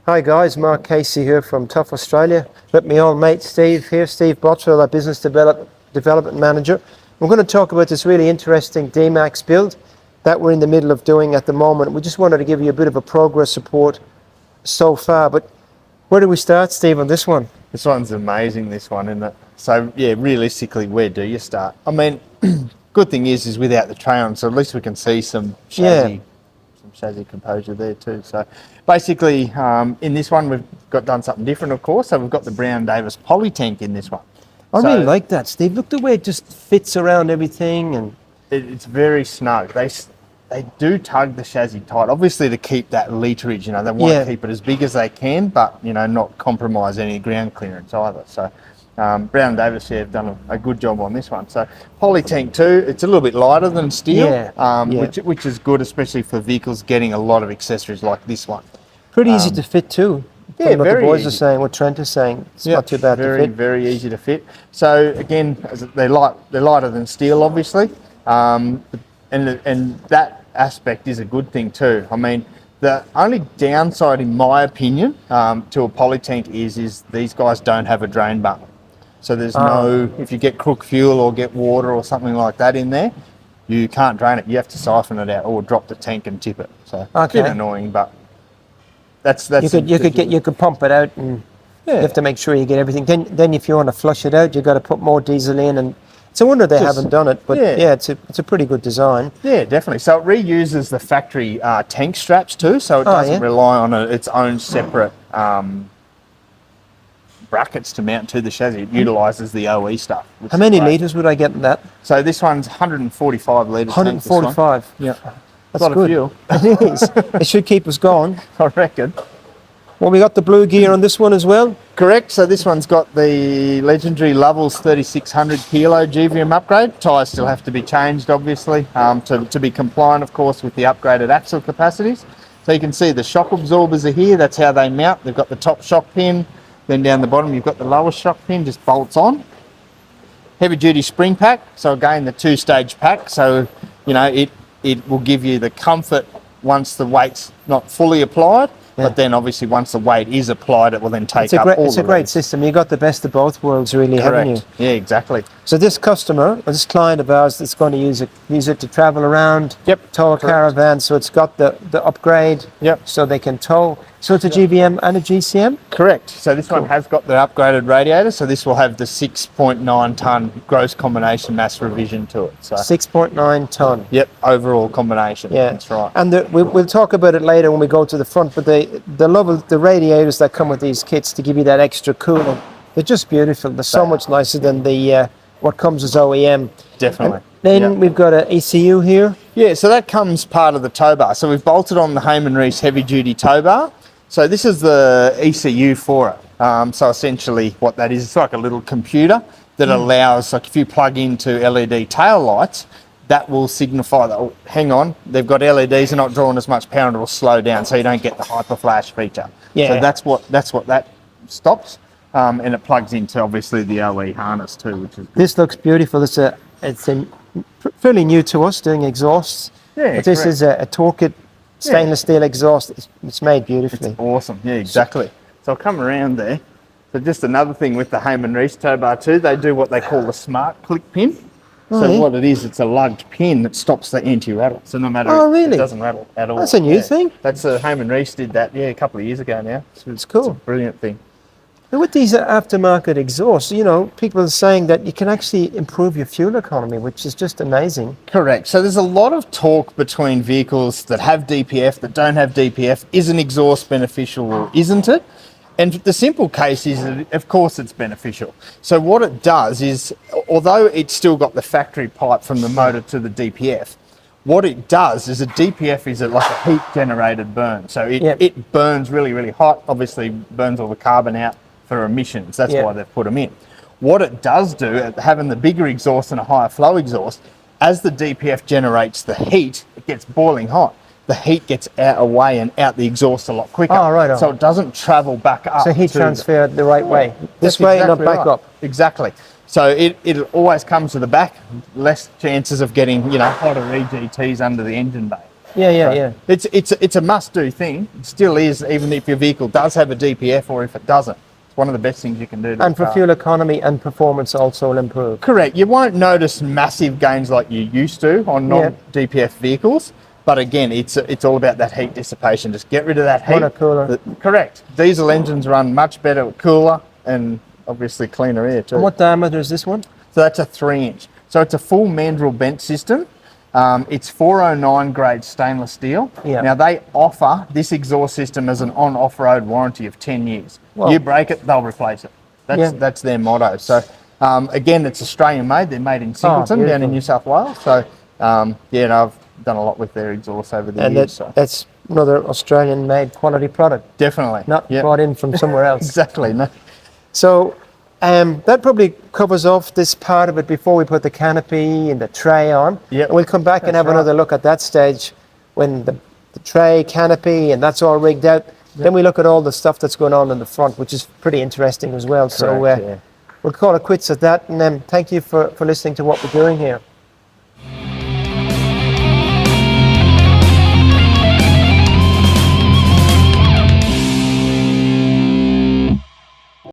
Hi guys, Mark Casey here from Tough Australia. With my old mate Steve here, Steve Bottrell, our Business Development Manager. We're going to talk about this really interesting D-Max build that we're in the middle of doing at the moment. We just wanted to give you a bit of a progress report so far, but where do we start, Steve, on this one? This one's amazing, this one, isn't it? So, yeah, realistically, where do you start? I mean, good thing is without the tray on, so at least we can see some chassis, some chassis composure there too. So, basically, in this one, we've done something different, of course. So, we've got the Brown Davis poly tank in this one. I really like that, Steve. Look the way it just fits around everything, and it's very snug. They do tug the chassis tight, obviously to keep that literage. You know, they want to keep it as big as they can, but you know, not compromise any ground clearance either. So, Brown Davis have done a good job on this one. So, poly tank too. It's a little bit lighter than steel, which is good, especially for vehicles getting a lot of accessories like this one. Pretty easy to fit too. Yeah, what very the boys easy. are saying, what Trent is saying, it's not too bad to fit. Very easy to fit. So again, they're lighter than steel, obviously, and that aspect is a good thing too. I mean, the only downside, in my opinion, to a poly tank is these guys don't have a drain button. So there's no, if you get crook fuel or get water or something like that in there, you can't drain it. You have to siphon it out or drop the tank and tip it. So a bit annoying, but that's you could pump it out, and you have to make sure you get everything. Then if you want to flush it out, you've got to put more diesel in, and it's a wonder they haven't done it. But yeah, it's a pretty good design. Yeah, definitely. So it reuses the factory tank straps too, so it doesn't rely on its own separate brackets to mount to the chassis. It utilises the OE stuff. How many litres would I get in that? So this one's 145 litre. 145. Yeah. That's a lot of fuel. It is. It should keep us going. I reckon. Well, we got the blue gear on this one as well. Correct. So this one's got the legendary Lovells 3600 kilo GVM upgrade. Tyres still have to be changed, obviously, to be compliant, of course, with the upgraded axle capacities. So you can see the shock absorbers are here. That's how they mount. They've got the top shock pin. Then down the bottom, you've got the lowest shock pin, just bolts on. Heavy duty spring pack. So again, the two-stage pack. So, you know, it will give you the comfort once the weight's not fully applied, but then obviously once the weight is applied, it will then take up all the load. It's a great system. You got the best of both worlds, really, haven't you? Yeah, exactly. So this customer, or this client of ours, that's going to use it to travel around, tow a caravan. So it's got the upgrade, so they can tow. So it's a GVM and a GCM? Correct. So this one has got the upgraded radiator. So this will have the 6.9 tonne gross combination mass revision to it. So 6.9 tonne. Yep, overall combination. Yeah, that's right. And we'll talk about it later when we go to the front. But the radiators that come with these kits to give you that extra cooling, they're just beautiful. They're so much nicer than the what comes as OEM. Definitely. And then we've got an ECU here. Yeah, so that comes part of the tow bar. So we've bolted on the Heyman Reese heavy duty tow bar. So this is the ECU for it. So essentially what that is, it's like a little computer that allows, like if you plug into LED tail lights, that will signify that, oh, hang on, they've got LEDs, they're not drawing as much power, and it will slow down so you don't get the hyper flash feature. Yeah. So that's what that stops. And it plugs into obviously the OE harness too, which is good. This looks beautiful. It's fairly new to us doing exhausts. Yeah, but this is a Torkit stainless steel exhaust. It's made beautifully. It's awesome. Yeah, exactly. So I'll come around there. So just another thing with the Heyman Reese tow bar too, they do what they call the smart click pin. So what it is, it's a lugged pin that stops the anti-rattle. So no matter, it doesn't rattle at all. That's a new thing. That's Heyman Reese did that, a couple of years ago now. It's cool. It's a brilliant thing. And with these aftermarket exhausts, you know, people are saying that you can actually improve your fuel economy, which is just amazing. Correct. So there's a lot of talk between vehicles that have DPF, that don't have DPF. Is an exhaust beneficial or isn't it? And the simple case is that, of course, it's beneficial. So what it does is, although it's still got the factory pipe from the motor to the DPF, what it does is a DPF is like a heat-generated burn. So it burns really, really hot, obviously burns all the carbon out for emissions. That's why they've put them in. What it does do, having the bigger exhaust and a higher flow exhaust, as the DPF generates the heat, it gets boiling hot. The heat gets away and out the exhaust a lot quicker. Oh, right on. So it doesn't travel back up. So heat transfer the right way. This way, not back up. Exactly. So it always comes to the back, less chances of getting, hotter EGTs under the engine bay. Yeah. It's a must-do thing. It still is, even if your vehicle does have a DPF or if it doesn't. It's one of the best things you can do to And a for car. fuel economy and performance also will improve. Correct. You won't notice massive gains like you used to on non-DPF vehicles. But again, it's all about that heat dissipation. Just get rid of that heat. Run it cooler. Correct. Diesel engines run much better, cooler, and obviously cleaner air too. And what diameter is this one? So that's a 3-inch. So it's a full mandrel bent system. It's 409 grade stainless steel. Yeah. Now they offer this exhaust system as an on-off-road warranty of 10 years. Well- You break it, they'll replace it. That's their motto. So again, it's Australian made. They're made in Singleton down in beautiful. New South Wales. So I've done a lot with their exhaust over the And years. So that's another Australian-made quality product, definitely. not brought in from somewhere else. Exactly. No. So that probably covers off this part of it before we put the canopy and the tray on. Yep. And we'll come back and That's have right. another look at that stage when the tray, canopy, and that's all rigged out. Then we look at all the stuff that's going on in the front, which is pretty interesting as well. Correct, We'll call it quits at that. And thank you for listening to what we're doing here.